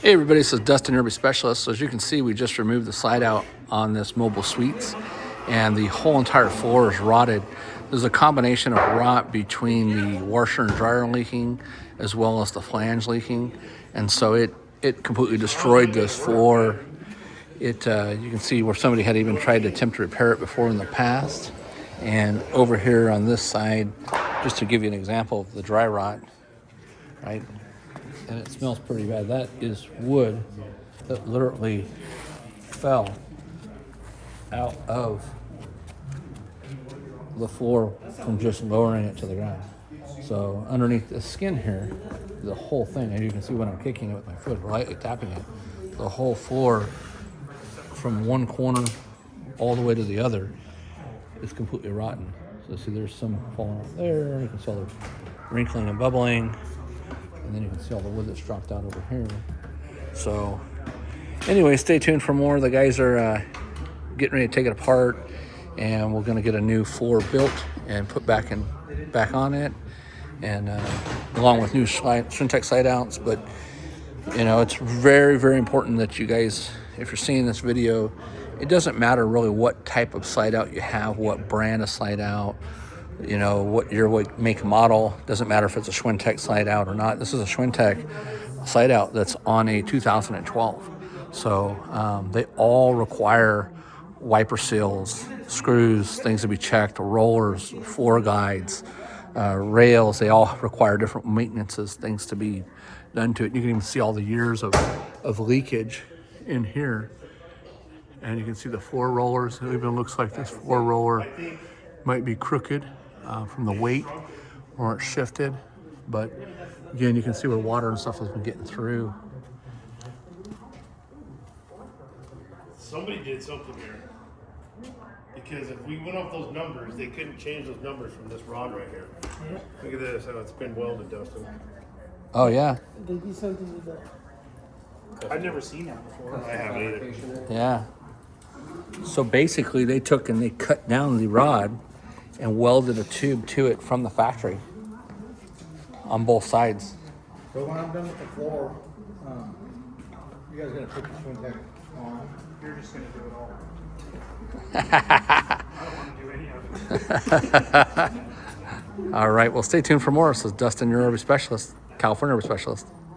Hey everybody, this is Dustin, Renovate Specialist. So as you can see, we just removed the slide out on this mobile suites and the whole entire floor is rotted. There's a combination of rot between the washer and dryer leaking as well as the flange leaking. And so it completely destroyed this floor. You can see where somebody had even tried to attempt to repair it before in the past. And over here on this side, just to give you an example of the dry rot, right? And it smells pretty bad. That is wood that literally fell out of the floor from just lowering it to the ground. So underneath the skin here, the whole thing, and you can see when I'm kicking it with my foot, lightly tapping it, the whole floor from one corner all the way to the other is completely rotten. So see, there's some falling off there. You can see all the wrinkling and bubbling. And then you can see all the wood that's dropped out over here. So anyway, stay tuned for more. The guys are getting ready to take it apart, and we're going to get a new floor built and put back on it, and along with new Swintech slide outs. But you know, it's very, very important that you guys, if you're seeing this video, it doesn't matter really what type of slide out you have, what brand of slide out, you know, what make and model. Doesn't matter if it's a Swintech slide out or not. This is a Swintech slide out that's on a 2012. So they all require wiper seals, screws, things to be checked, rollers, floor guides, rails. They all require different maintenances, things to be done to it. You can even see all the years of leakage in here. And you can see the floor rollers. It even looks like this floor roller might be crooked from the weight or it's shifted. But again, you can see where water and stuff has been getting through. Somebody did something here. Because if we went off those numbers, they couldn't change those numbers from this rod right here. Yeah. Look at this, how it's been welded, Dustin. Oh yeah. They did something with that. I've never seen that before. I haven't either. Yeah. So basically they took and they cut down the rod and welded a tube to it from the factory on both sides. So when I'm done with the floor, you guys gonna put the Swintech on? You're just gonna do it all. I don't want to do any of it. All right, well, stay tuned for more. This is Dustin, your Renovate Specialist, California Renovate Specialist.